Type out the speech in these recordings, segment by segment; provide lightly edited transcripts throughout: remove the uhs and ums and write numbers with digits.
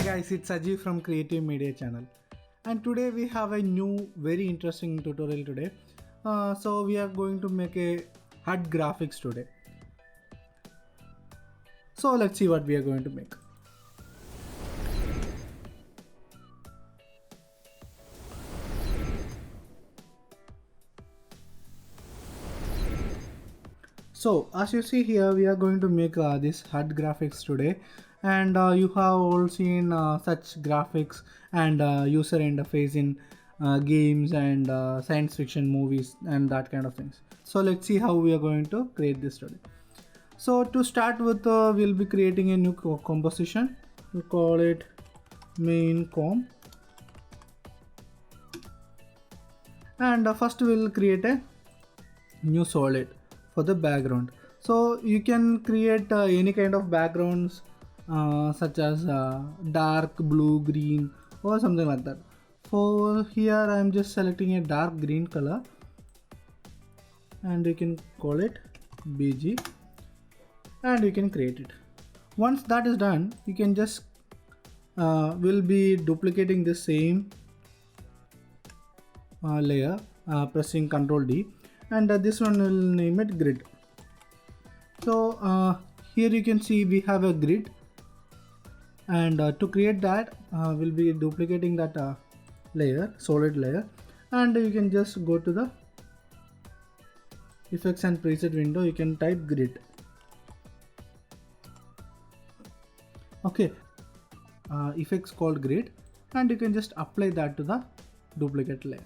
guys, it's Ajay from Creative Media Channel, and today we have a new very interesting tutorial today. So we are going to make a HUD graphics today. So let's see what we are going to make. So as you see here, we are going to make this HUD graphics today, and you have all seen such graphics and user interface in games and science fiction movies and that kind of things. So let's see how we are going to create this today. So to start with, we'll be creating a new composition. We'll call it main com, and first we'll create a new solid for the background. So you can create any kind of backgrounds such as dark blue, green, or something like that. For here I'm just selecting a dark green color, and you can call it BG, and you can create it. Once that is done, you can just will be duplicating the same layer, pressing Ctrl D, and this one will name it grid. So here you can see we have a grid, and to create that we'll be duplicating that layer, solid layer, and you can just go to the effects and preset window. You can type grid. Okay, effects called grid, and you can just apply that to the duplicate layer.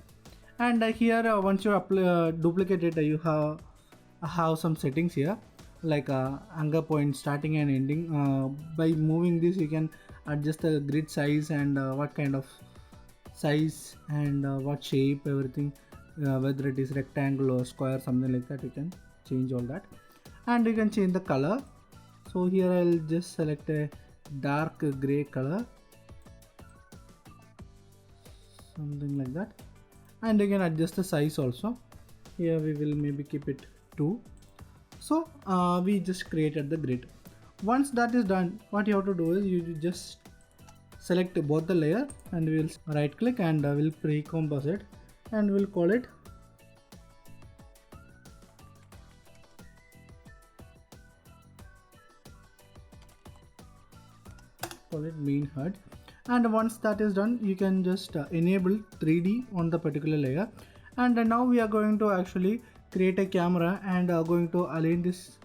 And here once you apply duplicate it, you have some settings here, like anchor point starting and ending. By moving this, you can adjust the grid size and what kind of size and what shape, everything, whether it is rectangle or square, something like that. You can change all that, and you can change the color. So here I'll just select a dark gray color, something like that, and you can adjust the size also. Here we will maybe keep it 2. So we just created the grid. Once that is done, what you have to do is you just select both the layer, and we'll right click and we'll pre-composite, and we'll call it main HUD. And once that is done, you can just enable 3D on the particular layer. And now we are going to actually create a camera and going to align this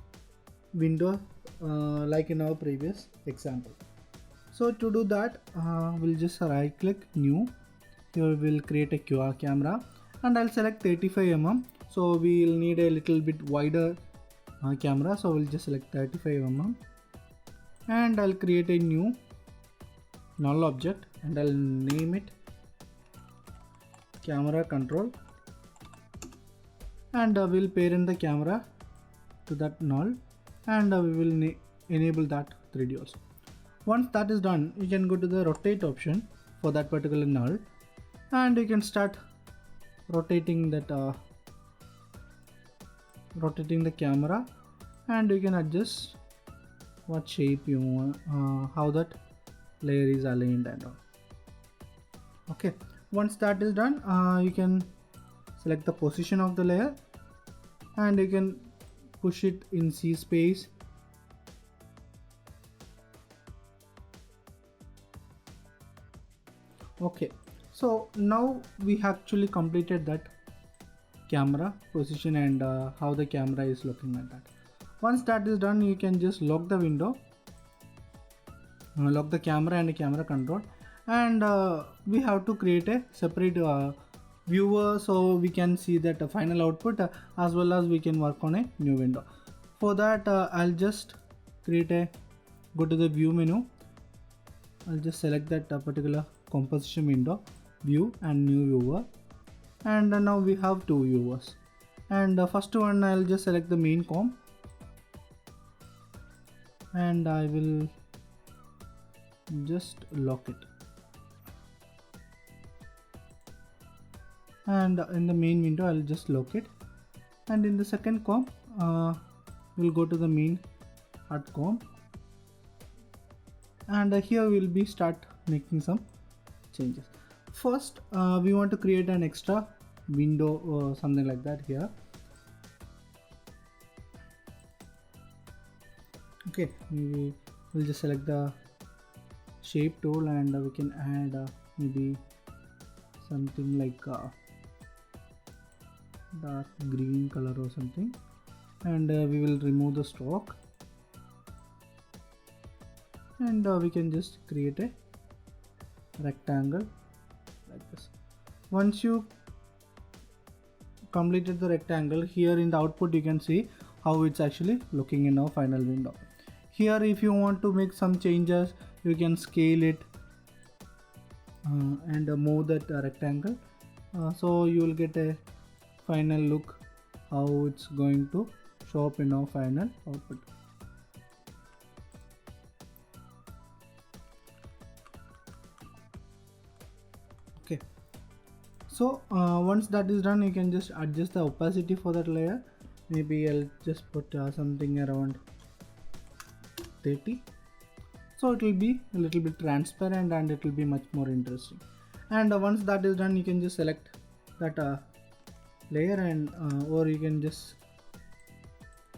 window like in our previous example. So to do that, we'll just right click new. Here we'll create a QR camera, and I'll select 35mm. So we'll need a little bit wider camera, so we'll just select 35mm, and I'll create a new null object, and I'll name it camera control, and we'll parent the camera to that null, and we will enable that 3D also. Once that is done, you can go to the rotate option for that particular null, and you can start rotating that rotating the camera, and you can adjust what shape you want, how that layer is aligned and all. Okay, once that is done, you can select the position of the layer, and you can push it in C space. Okay, so now we actually completed that camera position and how the camera is looking like that. Once that is done, you can just lock the window, lock the camera and the camera control, and we have to create a separate viewer so we can see that final output, as well as we can work on a new window. For that, I'll just go to the view menu. I'll just select that particular composition window, view and new viewer, and now we have 2 viewers. And first one, I'll just select the main com, and I will just lock it, and in the main window I'll just lock it, and in the second com we'll go to the main HUD com, and here we'll be start making some changes. First, we want to create an extra window or something like that here. Okay, maybe we'll just select the shape tool and we can add maybe something like dark green color or something, and we will remove the stroke, and we can just create a rectangle like this. Once you completed the rectangle, here in the output you can see how it's actually looking in our final window. Here if you want to make some changes, you can scale it and move that rectangle, so you will get a final look how it's going to show up in our final output. Okay, so once that is done, you can just adjust the opacity for that layer. Maybe I'll just put something around 30, so it will be a little bit transparent and it will be much more interesting. And once that is done, you can just select that layer and or you can just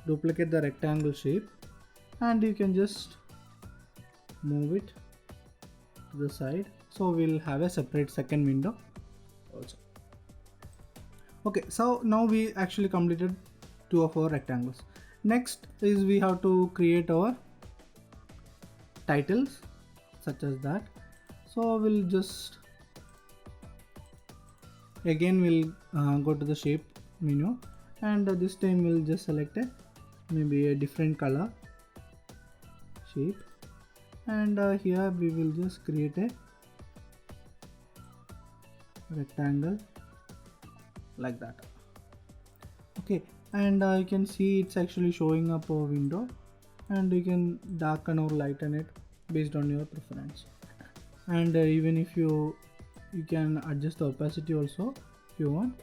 duplicate the rectangle shape and you can just move it to the side, so we'll have a separate second window also. Okay, so now we actually completed 2 of our rectangles. Next is we have to create our titles such as that. So we'll just again go to the shape menu, and this time we'll just select maybe a different color shape, and here we will just create a rectangle like that. Okay, and you can see it's actually showing up a window, and you can darken or lighten it based on your preference. And even if you can adjust the opacity also if you want.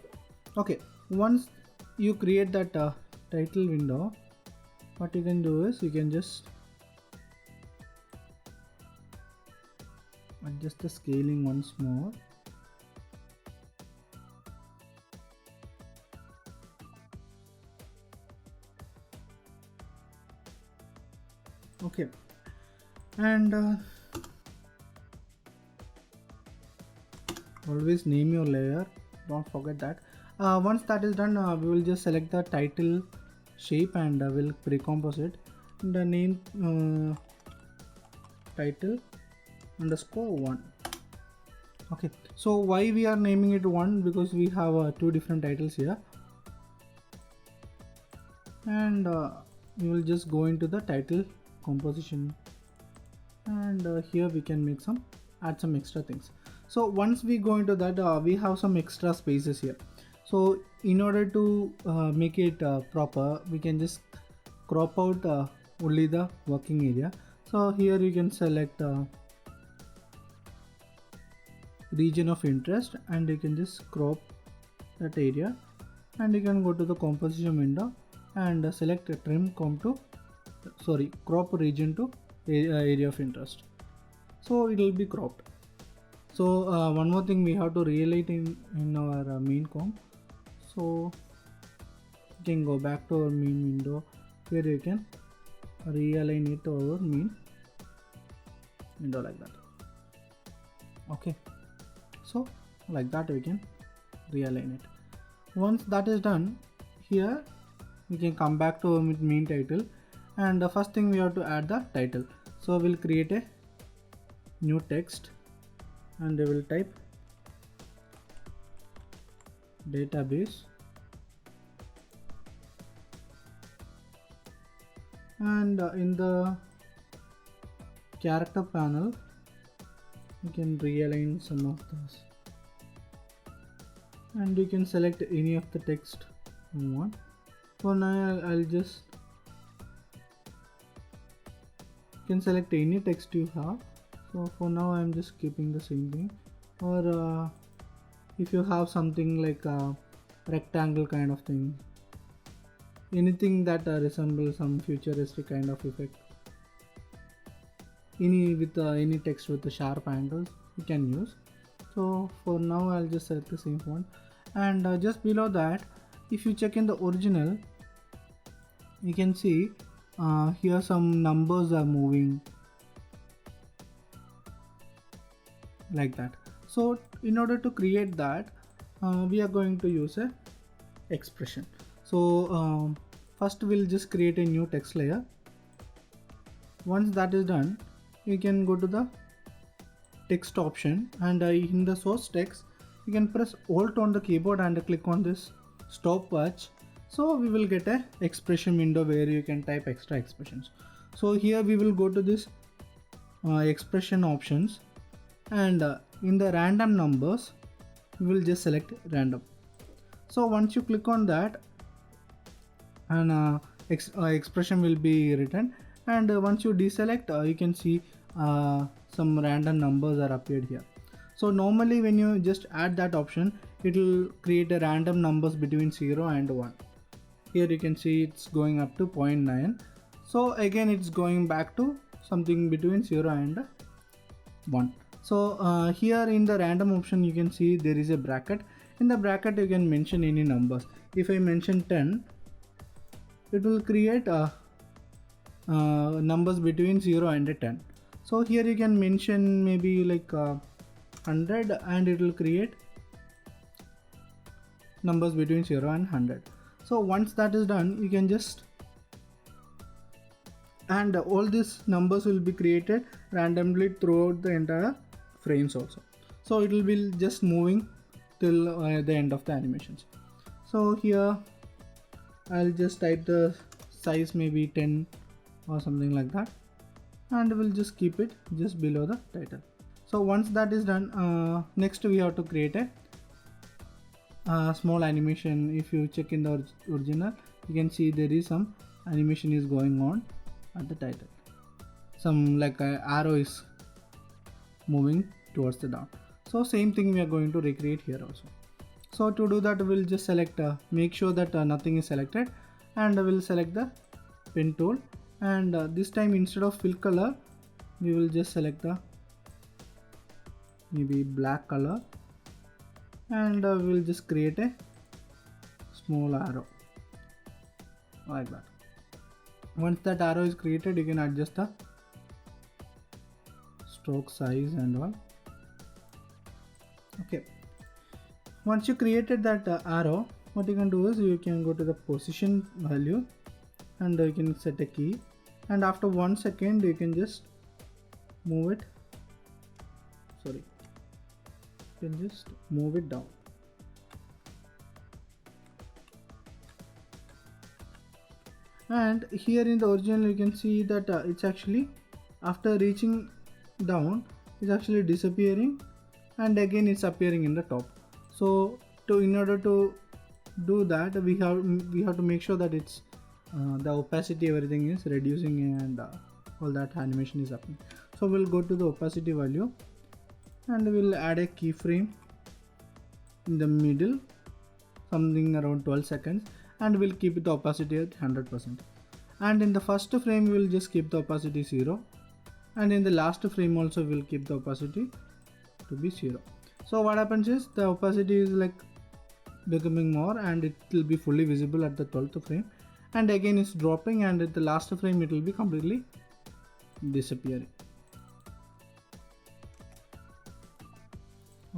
Okay, once you create that title window, what you can do is you can just adjust the scaling once more. Okay, and always name your layer, don't forget that. Once that is done, we will just select the title shape and we'll pre-compose it. The name title _1. Okay, so why we are naming it 1? Because we have 2 different titles here, and we will just go into the title composition, and here we can add some extra things. So once we go into that, we have some extra spaces here. So in order to make it proper, we can just crop out only the working area. So here you can select region of interest, and you can just crop that area, and you can go to the composition window and select crop region to area of interest, so it will be cropped. So one more thing we have to realign in our main comp. So you can go back to our main window, where you can realign it to our main window like that. Okay, so like that we can realign it. Once that is done, here we can come back to our main title, and the first thing we have to add the title. So we'll create a new text, and we will type database, and in the character panel you can realign some of this, and you can select any of the text you want. For now I'll just, you can select any text you have. So for now I'm just keeping the same thing, or if you have something like a rectangle kind of thing, anything that resembles some futuristic kind of effect, any text with the sharp angles you can use. So for now I'll just select the same font, and just below that, if you check in the original, you can see here some numbers are moving like that. So in order to create that, we are going to use a expression. So first we'll just create a new text layer. Once that is done, you can go to the text option, and in the source text you can press Alt on the keyboard and click on this stopwatch. So we will get a expression window where you can type extra expressions. So here we will go to this expression options, and in the random numbers we will just select random. So once you click on that, and expression will be written, and once you deselect, you can see some random numbers are appeared here. So normally when you just add that option, it will create a random numbers between 0 and 1. Here you can see it's going up to 0.9. So again it's going back to something between 0 and 1. So here in the random option you can see there is a bracket. In the bracket you can mention any numbers. If I mention 10, it will create numbers between 0 and 10. So here you can mention maybe like 100, and it will create numbers between 0 and 100. So once that is done, you can just, and all these numbers will be created randomly throughout the entire frames also. So it will be just moving till the end of the animations. So here I'll just type the size maybe 10 or something like that, and we'll just keep it just below the title. So once that is done, next we have to create a small animation. If you check in the original, you can see there is some animation is going on at the title. Some like a arrow is moving towards the down. So same thing we are going to recreate here also. So to do that, we'll just select, make sure that nothing is selected, and we'll select the pen tool, and this time instead of fill color, we will just select the maybe black color, and we'll just create a small arrow like that. Once that arrow is created, you can adjust the stroke size and all. Okay, once you created that arrow, what you can do is you can go to the position value, and you can set a key, and after 1 second you can just move it, you can just move it down. And here in the original you can see that it's actually, after reaching down, it's actually disappearing, and again it's appearing in the top. So in order to do that, we have to make sure that it's the opacity, everything is reducing, and all that animation is happening. So we'll go to the opacity value, and we'll add a keyframe in the middle, something around 12 seconds, and we'll keep the opacity at 100%. And in the first frame we will just keep the opacity 0, and in the last frame also we'll keep the opacity to be 0. So what happens is the opacity is like becoming more, and it will be fully visible at the 12th frame, and again it's dropping, and at the last frame it will be completely disappearing.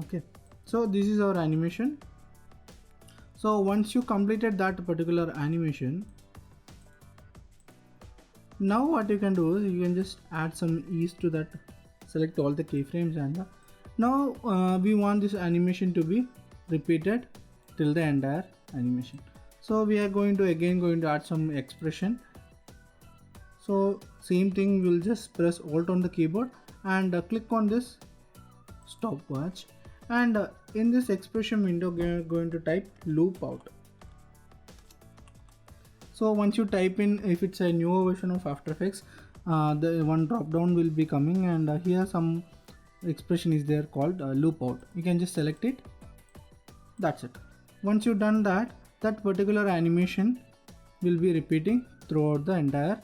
Okay, so this is our animation. So once you completed that particular animation, now what you can do is you can just add some ease to that, select all the keyframes, and now we want this animation to be repeated till the entire animation. So we are going to add some expression. So same thing, we'll just press Alt on the keyboard and click on this stopwatch, and in this expression window we are going to type loop out. So once you type in, if it's a newer version of After Effects, the one drop down will be coming, and here some expression is there called loop out. You can just select it. That's it. Once you've done that, that particular animation will be repeating throughout the entire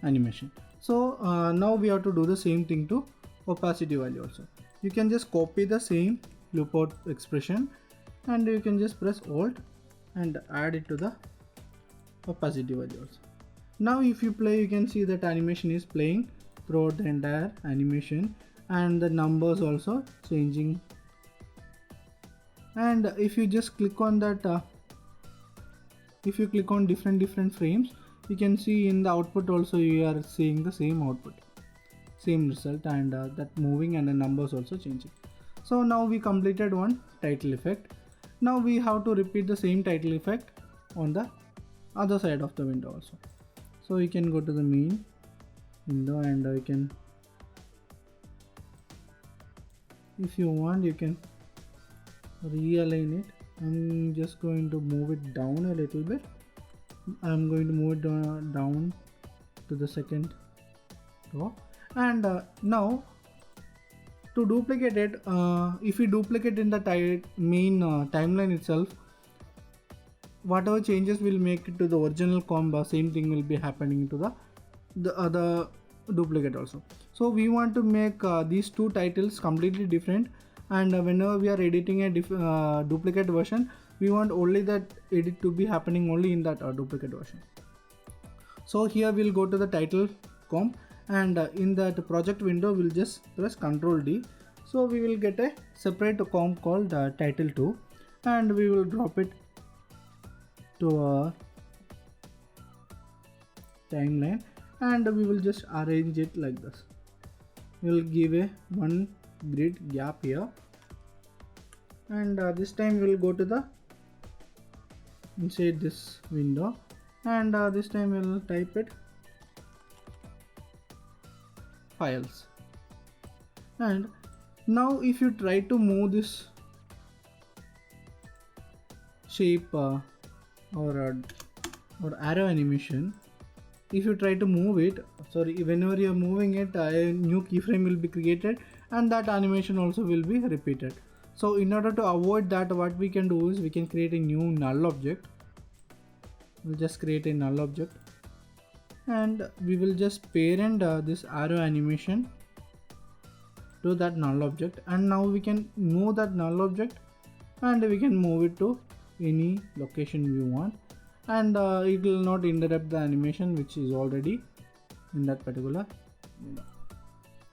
animation. So now we have to do the same thing to opacity value also. You can just copy the same loop out expression and you can just press Alt and add it to the opacity value also. Now if you play, you can see that animation is playing throughout the entire animation and the numbers also changing. And if you just click on that, if you click on different frames, you can see in the output also you are seeing the same output, same result, and that moving and the numbers also changing. So now we completed one title effect. Now we have to repeat the same title effect on the other side of the window also. So you can go to the main window and you can, if you want, you can realign it. I'm just going to move it down a little bit. I'm going to move it down to the second row. And now to duplicate it, if we duplicate in the main timeline itself, whatever changes will make it to the original combo, same thing will be happening to the other duplicate also. So we want to make these two titles completely different, and whenever we are editing a duplicate version, we want only that edit to be happening only in that duplicate version. So here we'll go to the title comp, and in that project window we'll just press Ctrl D. So we will get a separate comp called title2, and we will drop it to our timeline, and we will just arrange it like this. We will give a one grid gap here, and this time we will go to the inside this window, and this time we will type it files. And now if you try to move this shape or arrow animation, if you try to move it, whenever you are moving it, a new keyframe will be created and that animation also will be repeated. So in order to avoid that, what we can do is we can create a new null object. We'll just create a null object, and we will just parent this arrow animation to that null object, and now we can move that null object and we can move it to any location we want, and it will not interrupt the animation which is already in that particular window.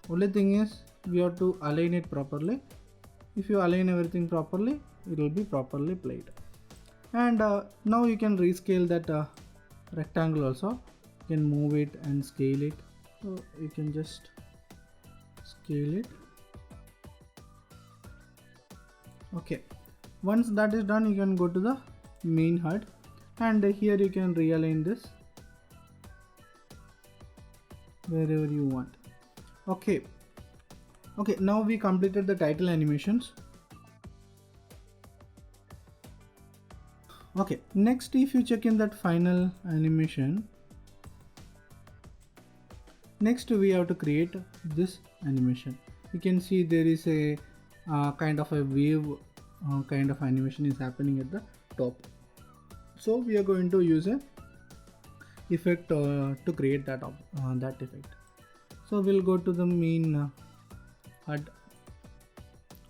Only thing is we have to align it properly. If you align everything properly, it will be properly played. And now you can rescale that rectangle also. You can move it and scale it. So you can just scale it. Okay, once that is done, you can go to the main HUD, and here you can realign this wherever you want. Okay, now we completed the title animations. Okay, next if you check in that final animation, next we have to create this animation. You can see there is a kind of a wave kind of animation is happening at the top. So we are going to use a effect to create that effect. So we'll go to the main HUD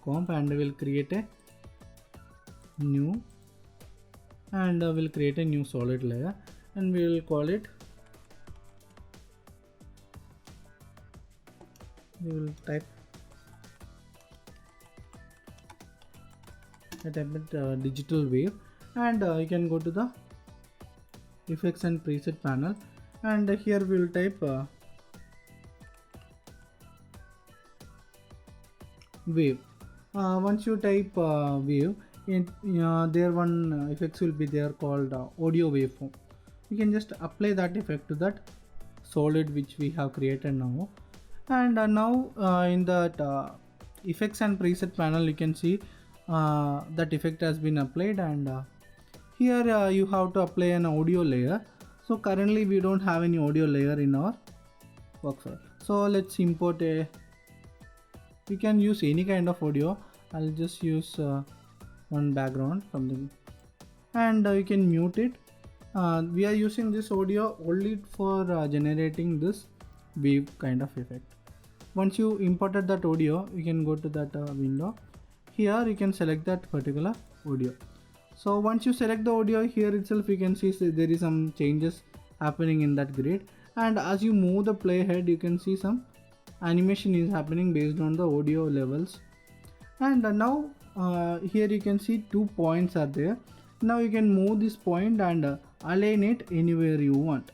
comp, and we'll create a new, and we'll create a new solid layer, and we will call it, we will type digital wave, and you can go to the effects and preset panel, and here we will type wave. Once you type wave, there one effects will be there called audio waveform. You can just apply that effect to that solid which we have created now, and now in that effects and preset panel, you can see that effect has been applied, and here you have to apply an audio layer. So currently we don't have any audio layer in our work file, so let's import a, we can use any kind of audio. I'll just use one background something, and you can mute it. We are using this audio only for generating this wave kind of effect. Once you imported that audio, you can go to that window. Here you can select that particular audio. So once you select the audio, here itself you can see there is some changes happening in that grid, and as you move the playhead, you can see some animation is happening based on the audio levels. And now here you can see 2 points are there. Now you can move this point and align it anywhere you want.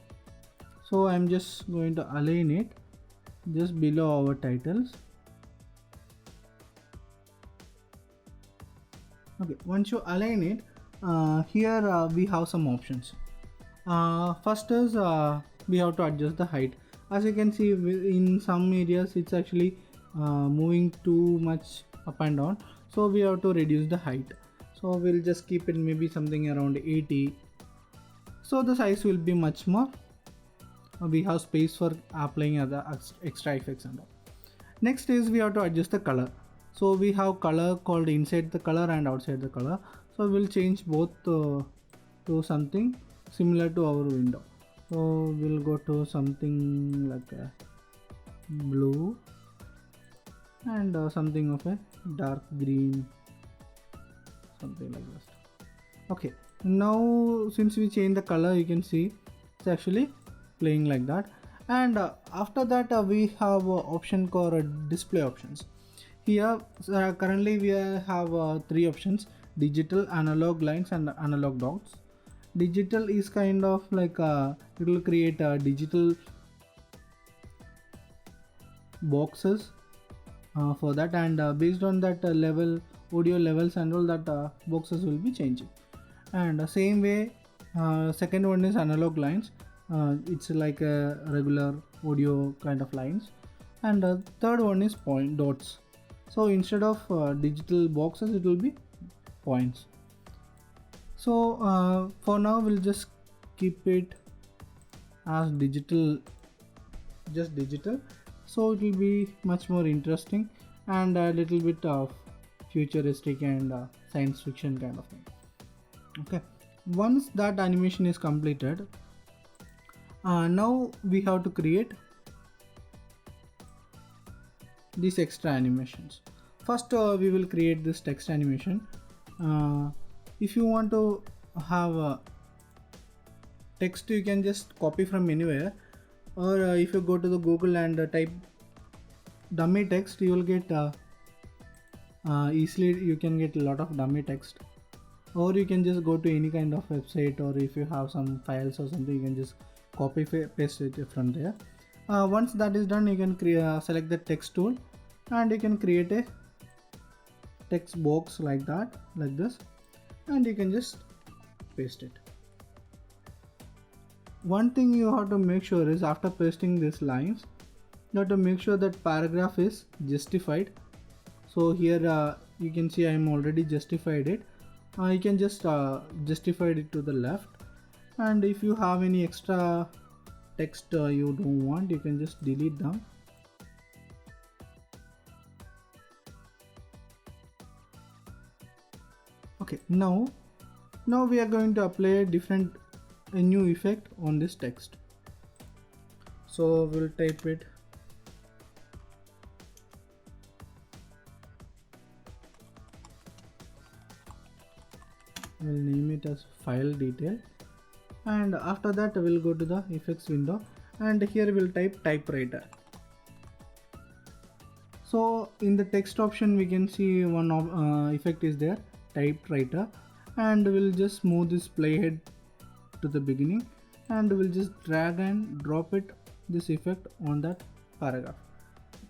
So I'm just going to align it just below our titles. Okay, once you align it, here we have some options. First is we have to adjust the height. As you can see, in some areas it's actually moving too much up and down, so we have to reduce the height. So we'll just keep it maybe something around 80, so the size will be much more. We have space for applying other extra effects and all. Next is we have to adjust the color. So we have color called inside the color and outside the color. So we'll change both to something similar to our window. So we'll go to something like a blue and something of a dark green, something like this. Okay, now since we change the color, you can see it's actually playing like that. And after that we have option called display options. Here currently we have 3 options: digital, analog lines and analog dots. Digital is kind of like it will create digital boxes for that, and based on that level, audio levels and all that, boxes will be changing. And same way, second one is analog lines. It's like a regular audio kind of lines. And third one is point dots. So instead of digital boxes, it will be points. So for now we'll just keep it as digital, just digital, so it will be much more interesting and a little bit of futuristic and science fiction kind of thing. Okay, once that animation is completed, now we have to create these extra animations. First we will create this text animation. If you want to have text, you can just copy from anywhere, or if you go to the Google and type dummy text, you will get easily, you can get a lot of dummy text. Or you can just go to any kind of website, or if you have some files or something, you can just copy paste it from there. Once that is done, you can select the text tool and you can create a text box like that, like this, and you can just paste it. One thing you have to make sure is, after pasting these lines, you have to make sure that paragraph is justified. So here you can see I am already justified it. You can just justify it to the left, and if you have any extra text you don't want, you can just delete them. Okay, now we are going to apply a new effect on this text. So we'll type it we'll name it as file detail, and after that we'll go to the effects window, and here we'll type typewriter. So in the text option we can see one effect is there, typewriter, and we'll just move this playhead to the beginning, and we'll just drag and drop it, this effect, on that paragraph.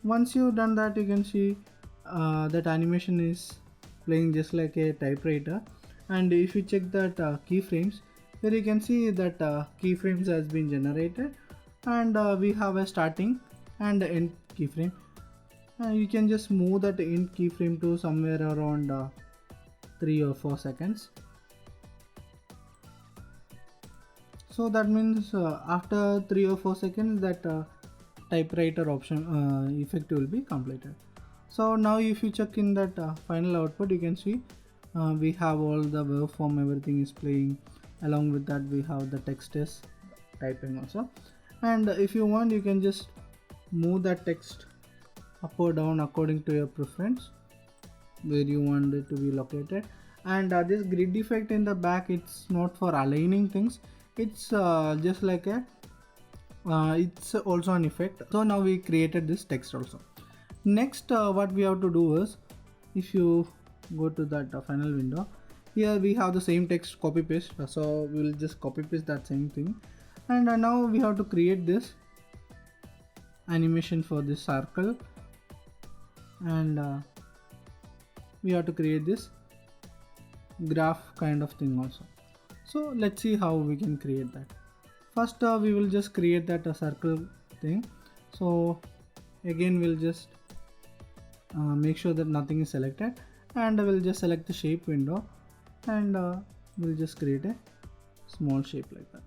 Once you've done that, you can see that animation is playing just like a typewriter. And if you check that keyframes, here you can see that keyframes has been generated, and we have a starting and end keyframe. You can just move that end keyframe to somewhere around 3 or 4 seconds. So that means after 3 or 4 seconds, that typewriter option effect will be completed. So now if you check in that final output, you can see we have all the waveform, everything is playing. Along with that, we have the text is typing also. And if you want, you can just move that text up or down according to your preference where you want it to be located. And this grid effect in the back, it's not for aligning things, it's just like a it's also an effect. So now we created this text also. Next what we have to do is, if you go to that final window, here we have the same text copy paste, so we will just copy paste that same thing. And now we have to create this animation for this circle, and we have to create this graph kind of thing also. So let's see how we can create that. First we will just create that circle thing. So again we'll just make sure that nothing is selected, and we'll just select the shape window, and we'll just create a small shape like that.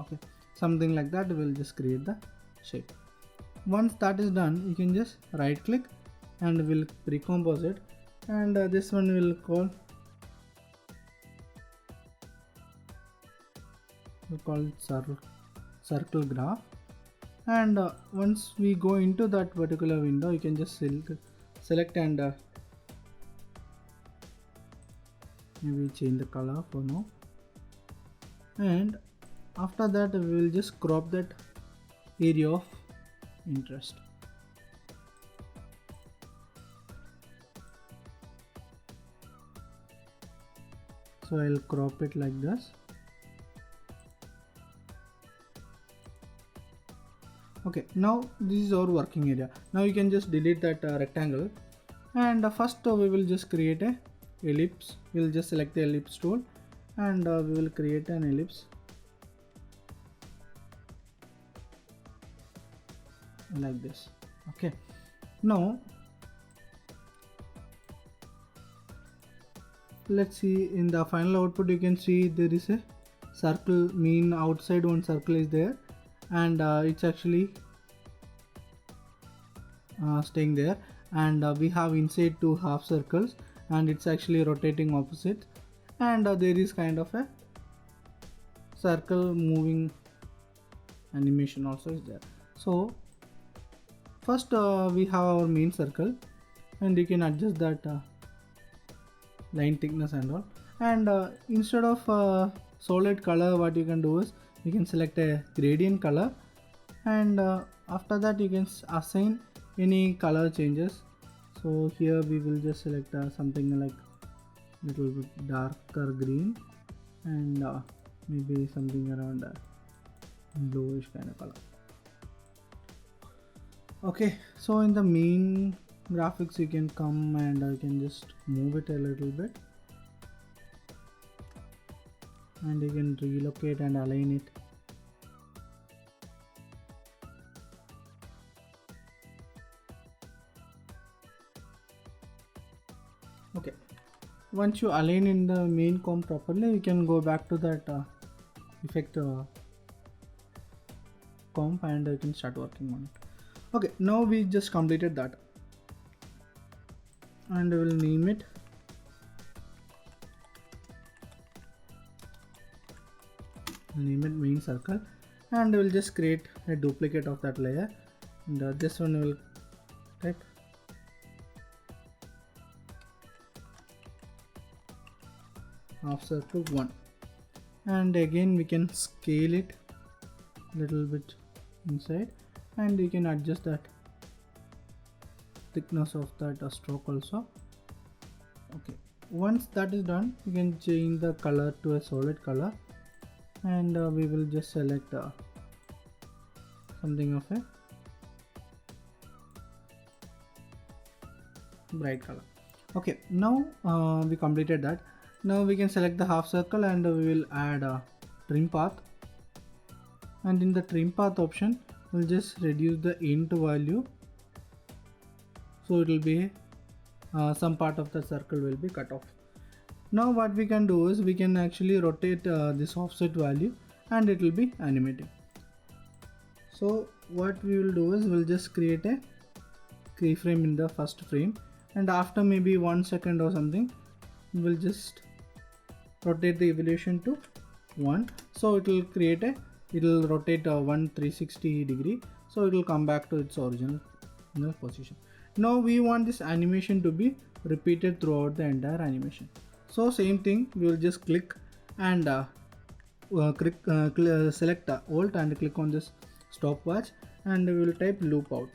Okay, something like that. We'll just create the shape. Once that is done, you can just right click and we'll recompose it, and this one will call it circle graph. And once we go into that particular window, you can just select and maybe change the color for now, and after that we will just crop that area of interest. So I'll crop it like this. Okay, now this is our working area. Now you can just delete that rectangle, and first we will just create a ellipse. We'll just select the ellipse tool, and we will create an ellipse like this. Okay, now let's see in the final output. You can see there is a circle, mean outside one circle is there, and it's actually staying there, and we have inside two half circles, and it's actually rotating opposite, and there is kind of a circle moving animation also is there. So first we have our main circle, and you can adjust that line thickness and all, and instead of solid color, what you can do is you can select a gradient color, and after that you can assign any color changes. So here we will just select something like little bit darker green, and maybe something around bluish kind of color. Okay, so in the main graphics you can come and you can just move it a little bit, and you can relocate and align it. Okay, once you align in the main comp properly, you can go back to that effect comp, and you can start working on it. Okay, now we just completed that, and we will name it main circle, and we will just create a duplicate of that layer, and this one will type half circle 1, and again we can scale it little bit inside, and you can adjust that thickness of that stroke also. Okay, once that is done, you can change the color to a solid color, and we will just select something of a bright color. Okay, now we completed that. Now we can select the half circle, and we will add a trim path, and in the trim path option we'll just reduce the int value, so it will be some part of the circle will be cut off. Now what we can do is we can actually rotate this offset value, and it will be animating. So what we will do is we'll just create a keyframe in the first frame, and after maybe 1 second or something, we'll just rotate the evolution to 1, so it will create a it will rotate 360 degree, so it will come back to its original position. Now we want this animation to be repeated throughout the entire animation. So same thing, we will just click and select Alt and click on this stopwatch, and we will type loop out.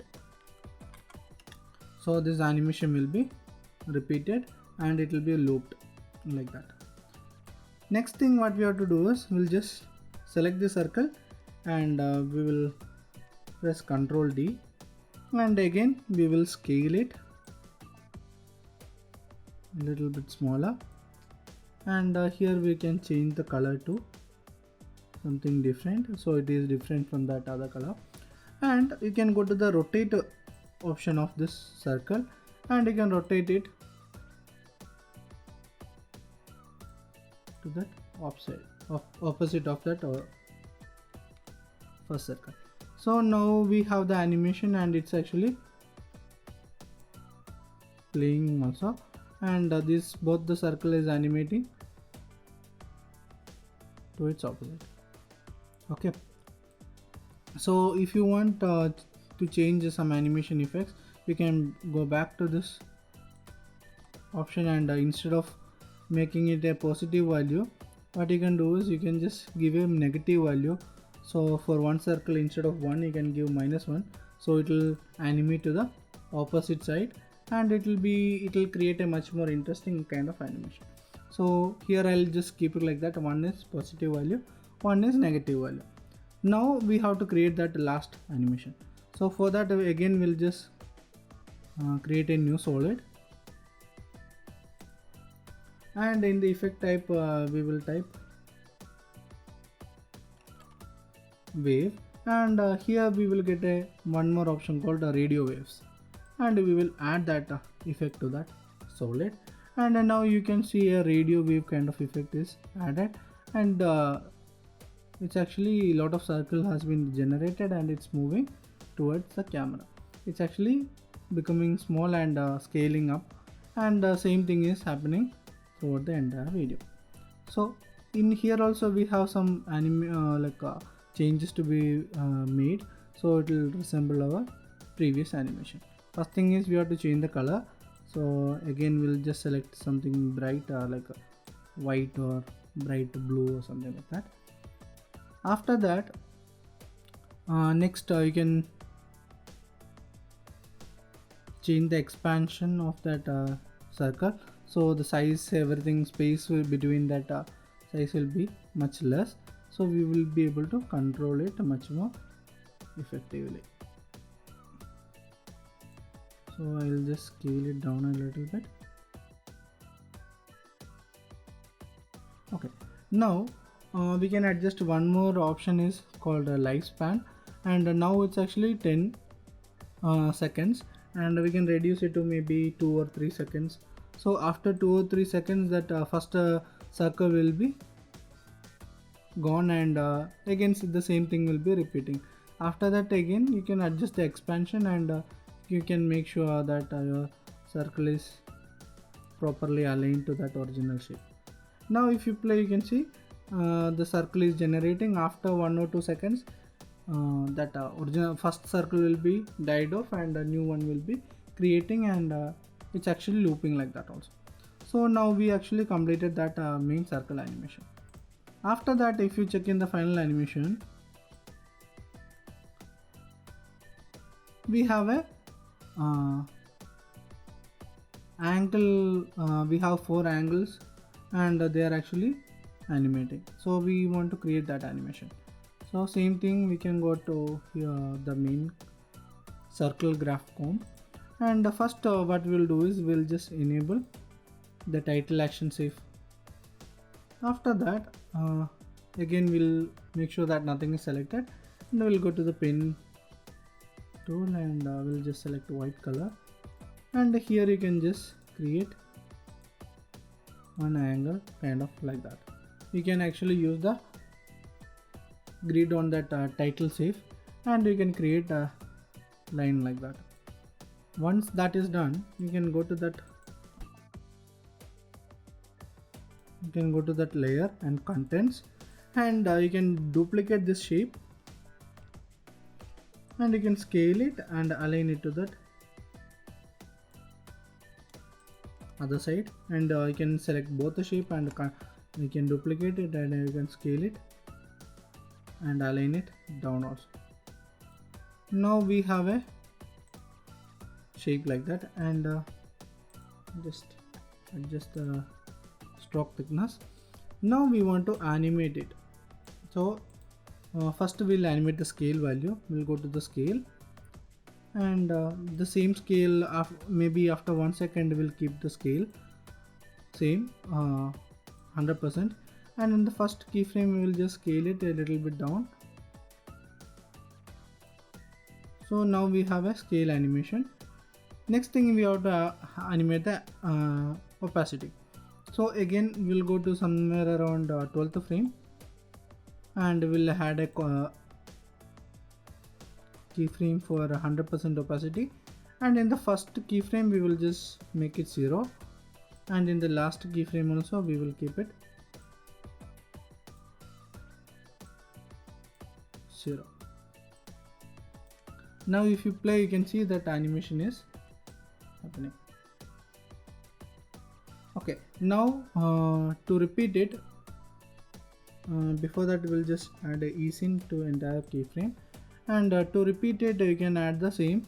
So this animation will be repeated and it will be looped like that. Next thing what we have to do is we'll just select the circle and we will press Ctrl D, and again we will scale it a little bit smaller, and here we can change the color to something different, so it is different from that other color. And you can go to the rotate option of this circle and you can rotate it to that opposite of that first circle. So now we have the animation and it's actually playing also, and this both the circle is animating to its opposite. Okay, so if you want to change some animation effects, you can go back to this option, and instead of making it a positive value, what you can do is you can just give a negative value. So for one circle, instead of 1 you can give -1, so it will animate to the opposite side, and it will create a much more interesting kind of animation. So here I'll just keep it like that. One is positive value, one is negative value. Now we have to create that last animation. So for that, again we'll just create a new solid, and in the effect type we will type wave, and here we will get one more option called radio waves, and we will add that effect to that solid. And now you can see a radio wave kind of effect is added, and it's actually a lot of circle has been generated and it's moving towards the camera. It's actually becoming small and scaling up, and same thing is happening throughout the entire video. So in here also we have some changes to be made, so it will resemble our previous animation. First thing is we have to change the color. So again we'll just select something bright like white or bright blue or something like that. After that, next you can change the expansion of that circle. So the size, everything, space between that size will be much less, so we will be able to control it much more effectively. So I'll just scale it down a little bit. Okay, now we can adjust one more option is called a lifespan, and now it's actually 10 seconds, and we can reduce it to maybe 2 or 3 seconds. So after 2 or 3 seconds, that first circle will be gone, and again the same thing will be repeating. After that, again you can adjust the expansion, and you can make sure that your circle is properly aligned to that original shape. Now if you play, you can see the circle is generating. After 1 or 2 seconds, that original first circle will be died off and a new one will be creating, and it's actually looping like that also. So now we actually completed that main circle animation. After that, if you check in the final animation, we have a angle, we have 4 angles, and they are actually animating. So we want to create that animation. So same thing, we can go to here, the main circle graph comp, and first what we'll do is we'll just enable the title action safe. After that, again we'll make sure that nothing is selected, and we'll go to the pen tool, and we'll just select white color, and here you can just create an angle kind of like that. You can actually use the grid on that title safe, and you can create a line like that. Once that is done, you can go to that layer and contents, and you can duplicate this shape, and you can scale it and align it to that other side, and you can select both the shape and you can duplicate it, and you can scale it and align it down also. Now we have a shape like that, and just adjust the stroke thickness. Now we want to animate it. So first we'll animate the scale value. We'll go to the scale, and the same scale of maybe after 1 second we'll keep the scale same 100%, and in the first keyframe we will just scale it a little bit down. So now we have a scale animation. Next thing we have to animate the opacity. So again we'll go to somewhere around 12th frame, and we'll add a keyframe for 100% opacity, and in the first keyframe we will just make it 0, and in the last keyframe also we will keep it 0. Now if you play, you can see that animation is happening. Okay, now to repeat it, before that we'll just add a eSync to entire keyframe, and to repeat it you can add the same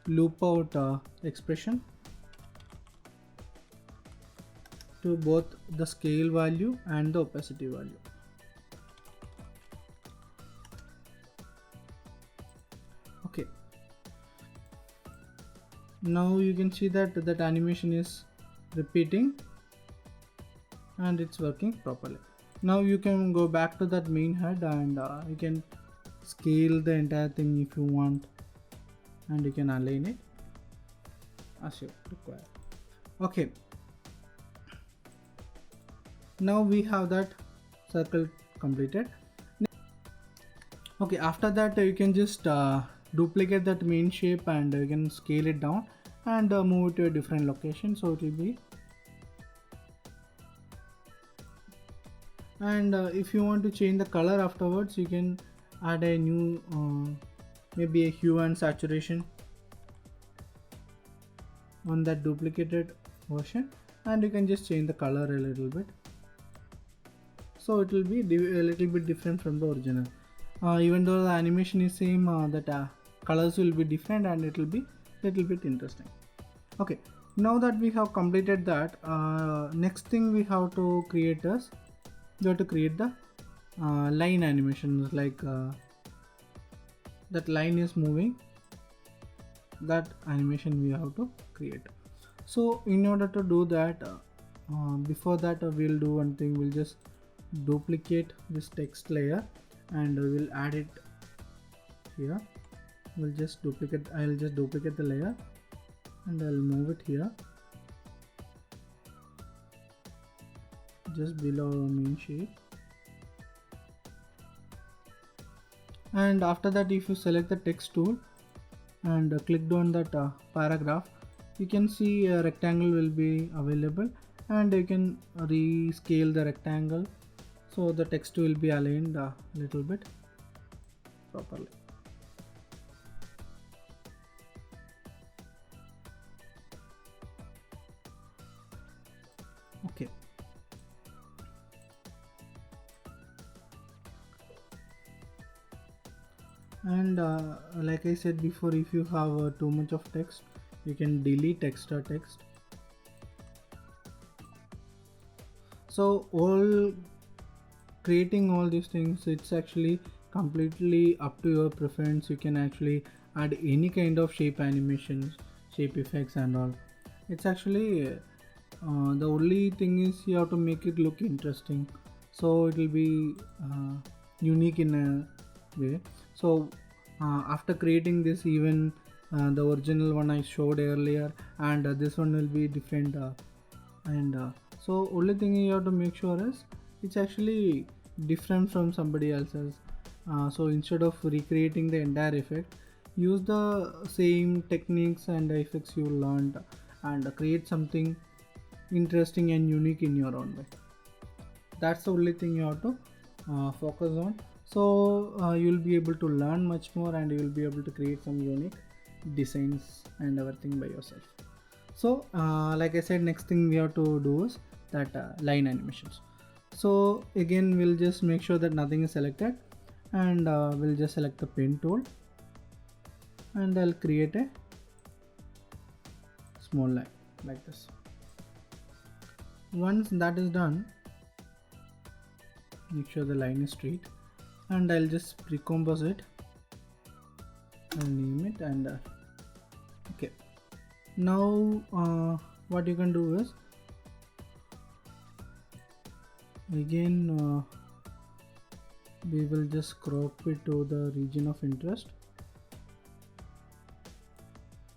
loop out expression to both the scale value and the opacity value. Okay, now you can see that that animation is repeating and it's working properly. Now you can go back to that main HUD, and you can scale the entire thing if you want, and you can align it as you require. Okay, now we have that circle completed. Okay, after that you can just duplicate that main shape, and you can scale it down and move it to a different location, so it will be, and if you want to change the color afterwards, you can add a new maybe a hue and saturation on that duplicated version, and you can just change the color a little bit, so it will be a little bit different from the original. Even though the animation is same, that colors will be different, and it will be little bit interesting. Okay, now that we have completed that, next thing we have to create is we have to create the line animations, like that line is moving, that animation we have to create. So in order to do that, before that we'll do one thing. We'll just duplicate this text layer, and we'll add it here. I'll just duplicate the layer, and I'll move it here just below main shape. And after that, if you select the text tool and click on that paragraph, you can see a rectangle will be available, and you can rescale the rectangle so the text will be aligned a little bit properly. Okay, and like I said before, if you have too much of text, you can delete extra text. So creating all these things, it's actually completely up to your preference. You can actually add any kind of shape animations, shape effects and all. It's actually the only thing is you have to make it look interesting, so it will be unique in a way. So after creating this, even the original one I showed earlier, and this one will be different, and so only thing you have to make sure is it's actually different from somebody else's. So instead of recreating the entire effect, use the same techniques and effects you learned, and create something interesting and unique in your own way. That's the only thing you have to focus on. So you'll be able to learn much more, and you will be able to create some unique designs and everything by yourself. So like I said, next thing we have to do is that line animations. So again, we'll just make sure that nothing is selected, and we'll just select the pen tool, and I'll create a small line like this. Once that is done, make sure the line is straight, and I'll just pre-compose it and name it, and okay. Now what you can do is, again we will just crop it to the region of interest,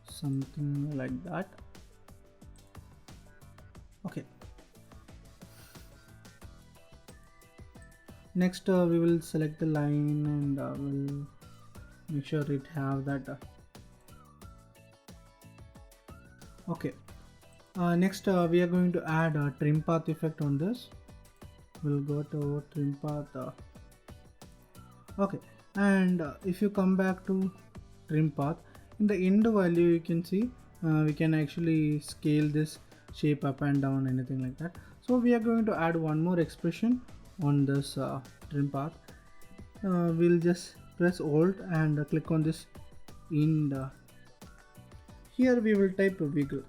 something like that. Okay. Next we will select the line, and we'll make sure it have that okay. Next we are going to add a trim path effect on this. We'll go to trim path, okay, and if you come back to trim path, in the end value you can see we can actually scale this shape up and down, anything like that. So we are going to add one more expression on this trim path. We'll just press Alt and click on this end. Here we will type wiggle.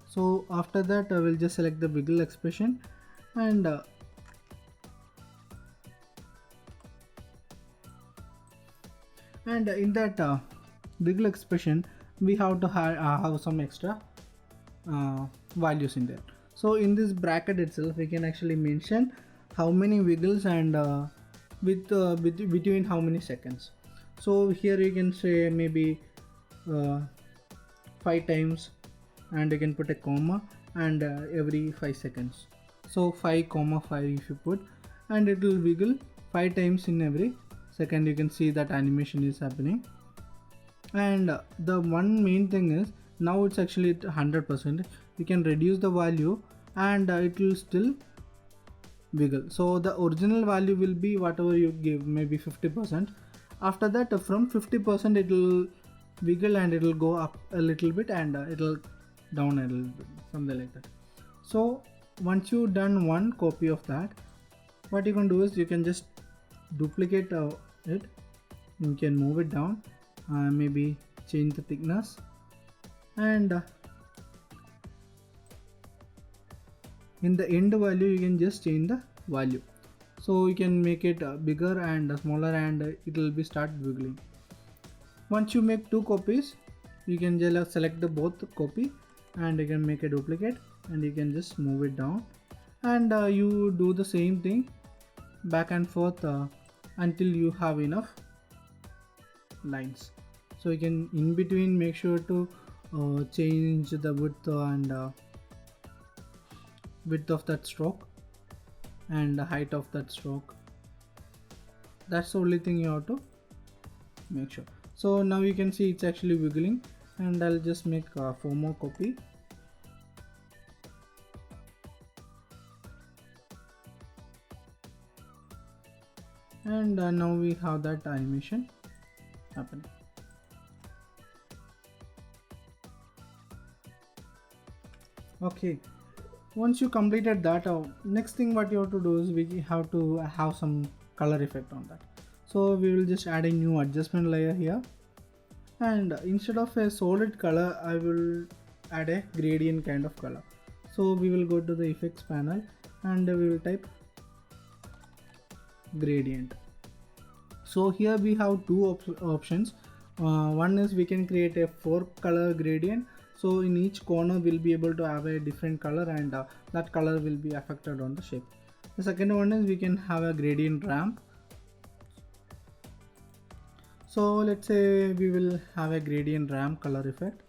So after that we'll just select the wiggle expression, and in that wiggle expression we have to have some extra values in there. So in this bracket itself we can actually mention how many wiggles and between how many seconds. So here you can say maybe 5 times, and you can put a comma, and every 5 seconds. So 5,5 if you put, and it will wiggle 5 times in every second. You can see that animation is happening. And the one main thing is, now it's actually at 100%. You can reduce the value, and it will still wiggle. So the original value will be whatever you give, maybe 50%. After that from 50% it will wiggle, and it will go up a little bit, and it will down a little bit, something like that. So once you done one copy of that, what you can do is you can just duplicate it. You can move it down, maybe change the thickness, and in the end value you can just change the value. So you can make it bigger and smaller, and it will be start wiggling. Once you make 2 copies, you can just select the both copy, and you can make a duplicate, and you can just move it down, and you do the same thing back and forth until you have enough lines. So you can in between make sure to change the width and width of that stroke, and the height of that stroke. That's the only thing you have to make sure. So now you can see it's actually wiggling, and I'll just make 4 more copy. And now we have that animation happening. Okay, once you completed that, next thing what you have to do is we have to have some color effect on that. So we will just add a new adjustment layer here, and instead of a solid color I will add a gradient kind of color. So we will go to the effects panel, and we will type gradient. So here we have 2 options. One is we can create a 4 color gradient. So in each corner we'll be able to have a different color, and that color will be affected on the shape. The second one is we can have a gradient ramp. So let's say we will have a gradient ramp color effect.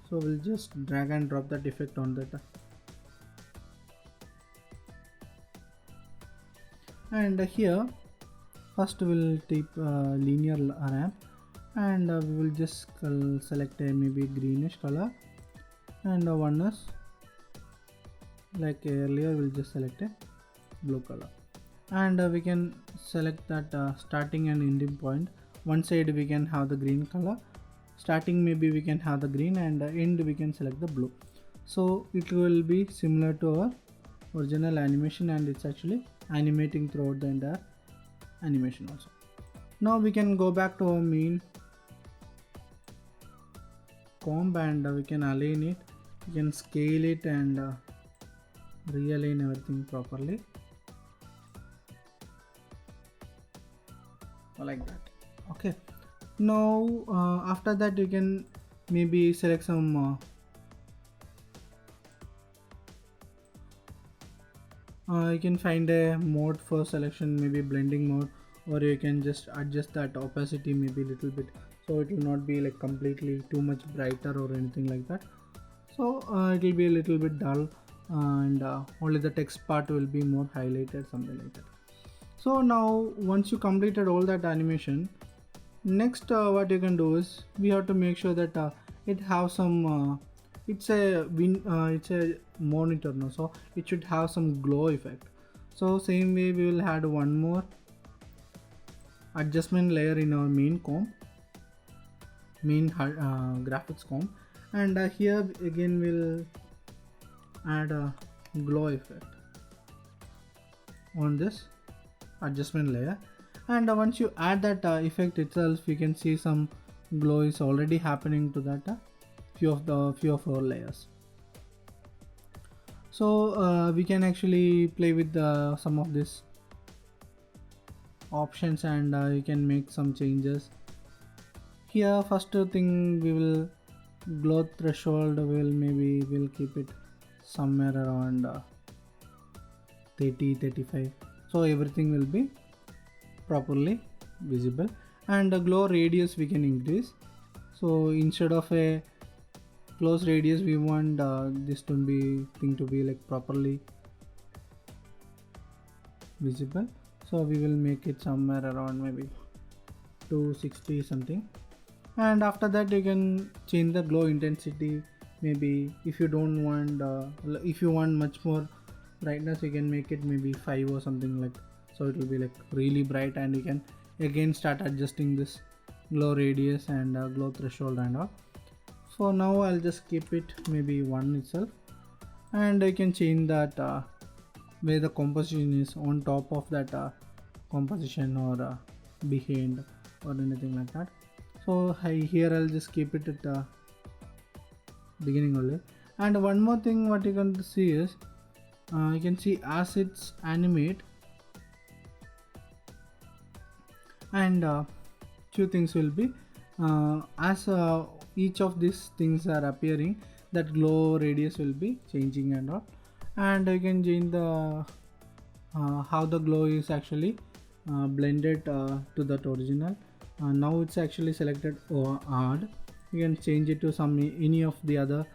So we'll just drag and drop that effect on that. And here first we'll type linear ramp, and we will just select a maybe greenish color, and one is like earlier we'll just select a blue color. and we can select that starting and ending point. One side we can have the green color, starting maybe we can have the green, and end we can select the blue. So it will be similar to our original animation, and it's actually animating throughout the entire animation also. Now we can go back to our main comb, and we can align it, we can scale it, and realign everything properly like that. Okay, now after that you can maybe select some you can find a mode for selection, maybe blending mode, or you can just adjust that opacity maybe a little bit, so it will not be like completely too much brighter or anything like that. So it will be a little bit dull, and only the text part will be more highlighted, something like that. So now once you completed all that animation, next what you can do is we have to make sure that it have some it's a monitor now, so it should have some glow effect. So same way we will add one more adjustment layer in our main comb, main graphics comb, and here again we'll add a glow effect on this adjustment layer. And once you add that effect itself, you can see some glow is already happening to that few of our layers. So we can actually play with some of these options, and you can make some changes here. First thing, we will glow threshold, we'll keep it somewhere around 30-35, so everything will be properly visible. And the glow radius we can increase, so instead of a close radius we want this to be like properly visible, so we will make it somewhere around maybe 260 something. And after that you can change the glow intensity, maybe if you don't want if you want much more brightness, you can make it maybe 5 or something like, so it will be like really bright. And you can again start adjusting this glow radius and glow threshold and all. For now I'll just keep it maybe 1 itself, and I can change that where the composition is on top of that composition, or behind, or anything like that. So here I'll just keep it at the beginning only. And one more thing what you can see is you can see as it's animate, and few things will be as each of these things are appearing, that glow radius will be changing and all. And you can change the how the glow is actually blended to that original. Now it's actually selected odd. You can change it to some any of the other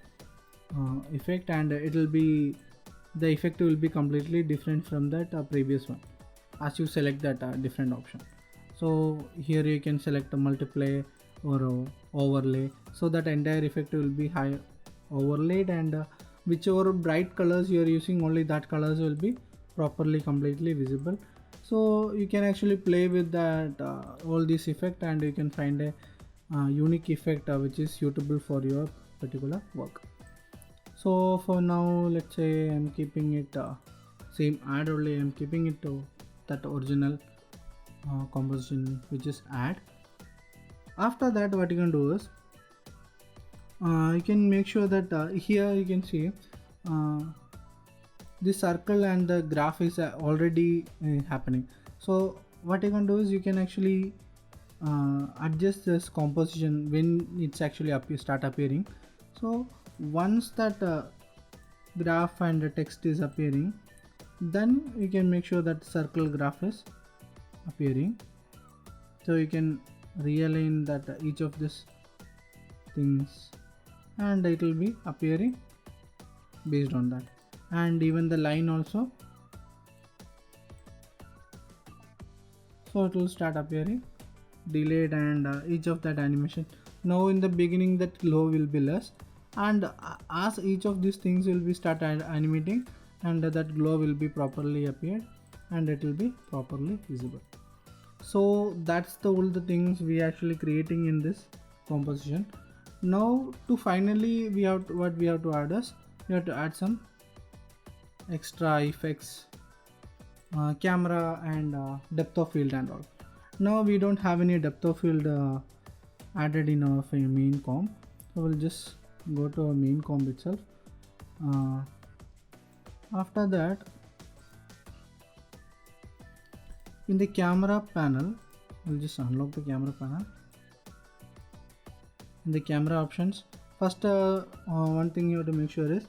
effect, and it will be, the effect will be completely different from that previous one as you select that different option. So here you can select a multiply or overlay, so that entire effect will be high overlaid, and whichever bright colors you are using, only that colors will be properly completely visible. So you can actually play with that all this effect, and you can find a unique effect which is suitable for your particular work. So for now, let's say I'm keeping it same add only, I'm keeping it to that original composition, which is add. After that, what you can do is you can make sure that here you can see this circle and the graph is already happening. So what you can do is you can actually adjust this composition when it's actually start appearing. So once that graph and the text is appearing, then you can make sure that circle graph is appearing. So you can realign that each of these things, and it will be appearing based on that. And even the line also, so it will start appearing delayed, and each of that animation. Now in the beginning that glow will be less, and as each of these things will be start animating, and that glow will be properly appeared. and it will be properly visible. So that's all the things we actually creating in this composition. Now to finally what we have to add is we have to add some extra effects, camera and depth of field and all. Now we don't have any depth of field added in our main comp, so we'll just go to our main comp itself. After that, in the camera panel, we'll just unlock the camera panel. In the camera options, first one thing you have to make sure is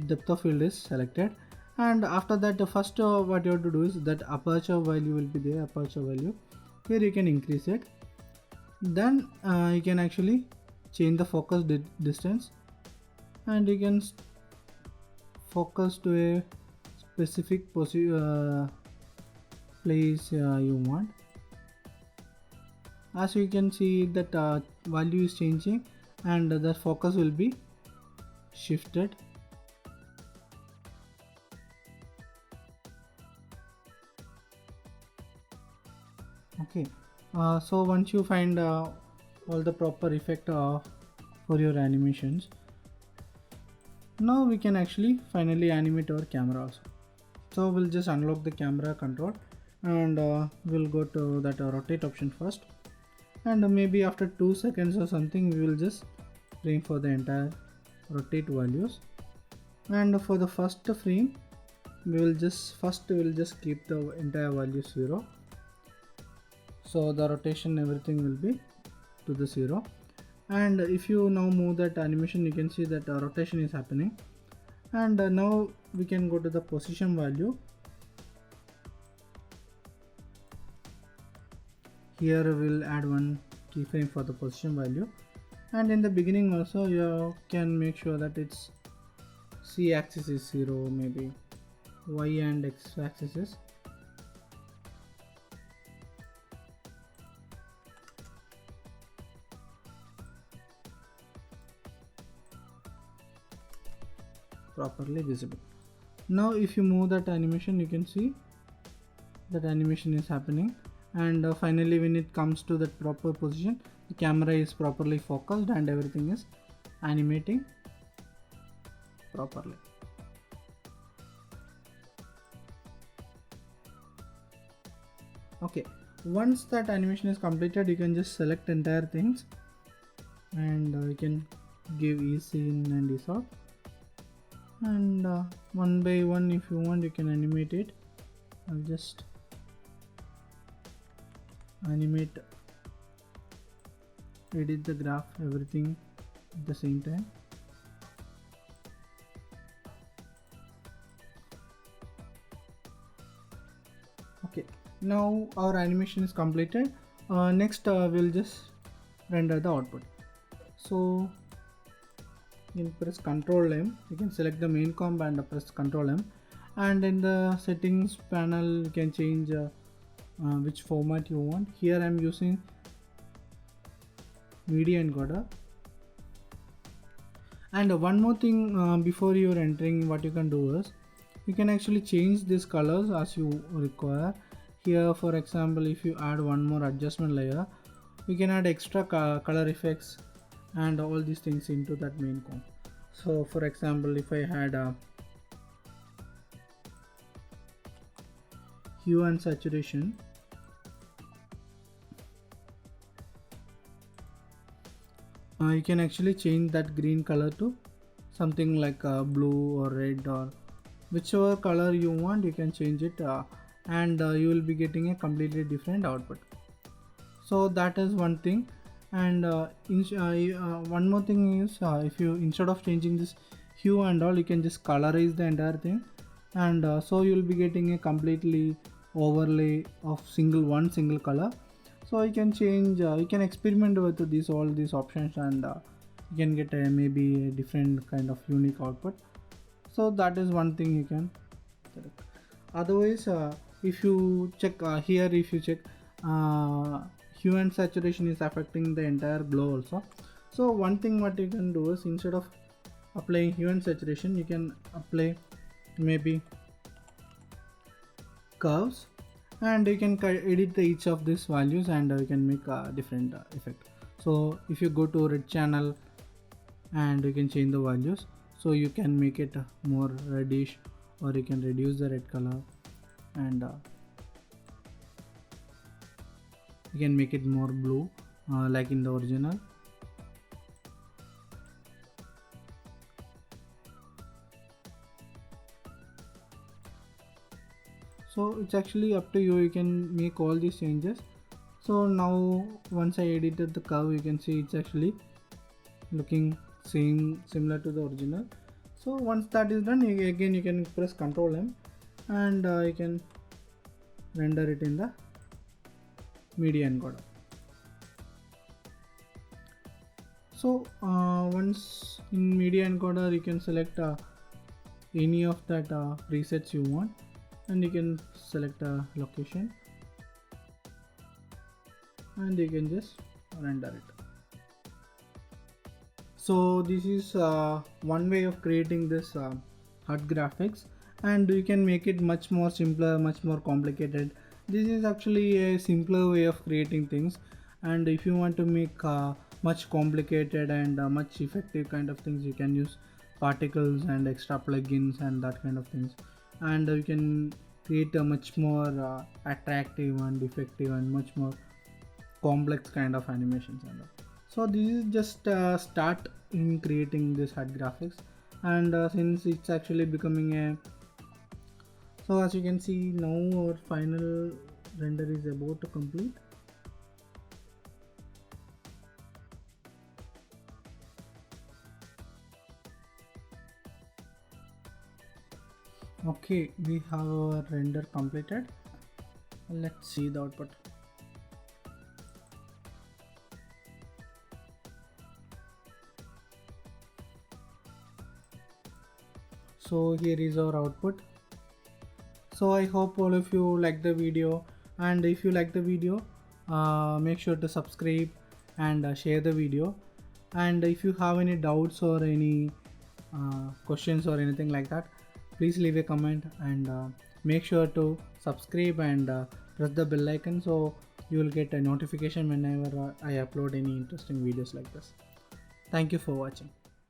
depth of field is selected, and after that first what you have to do is that aperture value will be there. Aperture value here you can increase it, then you can actually change the focus distance, and you can focus to a specific place you want. As you can see that value is changing and the focus will be shifted. Okay, so once you find all the proper effect for your animations, now we can actually finally animate our camera also. So we'll just unlock the camera control, and we'll go to that rotate option first, and maybe after 2 seconds or something we will just frame for the entire rotate values. And for the first frame we will just keep the entire value 0, so the rotation everything will be to the 0. And if you now move that animation, you can see that rotation is happening. And now we can go to the position value. Here we'll add one keyframe for the position value, and in the beginning also you can make sure that its C axis is 0, maybe Y and X axis is properly visible. Now if you move that animation, you can see that animation is happening, and finally when it comes to that proper position, the camera is properly focused and everything is animating properly. Okay, once that animation is completed, you can just select entire things, and you can give ease in and ease out, and one by one if you want you can animate it. I'll just animate, edit the graph, everything at the same time. Okay, now our animation is completed. Next we'll just render the output. So you can press Ctrl M, you can select the main comp and press Ctrl M, and in the settings panel you can change which format you want. Here I am using media encoder. And one more thing before you are entering, what you can do is you can actually change these colors as you require. Here for example, if you add one more adjustment layer, you can add extra color effects and all these things into that main comp. So for example, if I had hue and saturation, you can actually change that green color to something like blue or red, or whichever color you want you can change it, and you will be getting a completely different output. So that is one thing. And one more thing is if you, instead of changing this hue and all, you can just colorize the entire thing, and so you will be getting a completely overlay of one single color. So you can change, you can experiment with all these options, and you can get maybe a different kind of unique output. So that is one thing you can select. Otherwise if you check here, if you check hue and saturation is affecting the entire glow also. So one thing what you can do is, instead of applying hue and saturation, you can apply maybe curves, and you can edit each of these values, and you can make a different effect. So if you go to red channel, and you can change the values, so you can make it more reddish, or you can reduce the red color, and you can make it more blue like in the original. So it's actually up to you, you can make all these changes. So now once I edited the curve, you can see it's actually looking similar to the original. So once that is done, again you can press Ctrl M, and you can render it in the media encoder. So once in media encoder, you can select any of that presets you want, and you can select a location, and you can just render it. So this is one way of creating this HUD graphics, and you can make it much more simpler, much more complicated. This is actually a simpler way of creating things, and if you want to make much complicated and much effective kind of things, you can use particles and extra plugins and that kind of things, and you can create a much more attractive and effective and much more complex kind of animations and all. So this is just start in creating this HUD graphics, and since it's actually becoming a, so as you can see now our final render is about to complete. Okay, we have our render completed. Let's see the output. So here is our output. So I hope all of you like the video, and if you like the video, make sure to subscribe and share the video. And if you have any doubts or any questions or anything like that, please leave a comment, and make sure to subscribe and press the bell icon, so you will get a notification whenever I upload any interesting videos like this. Thank you for watching.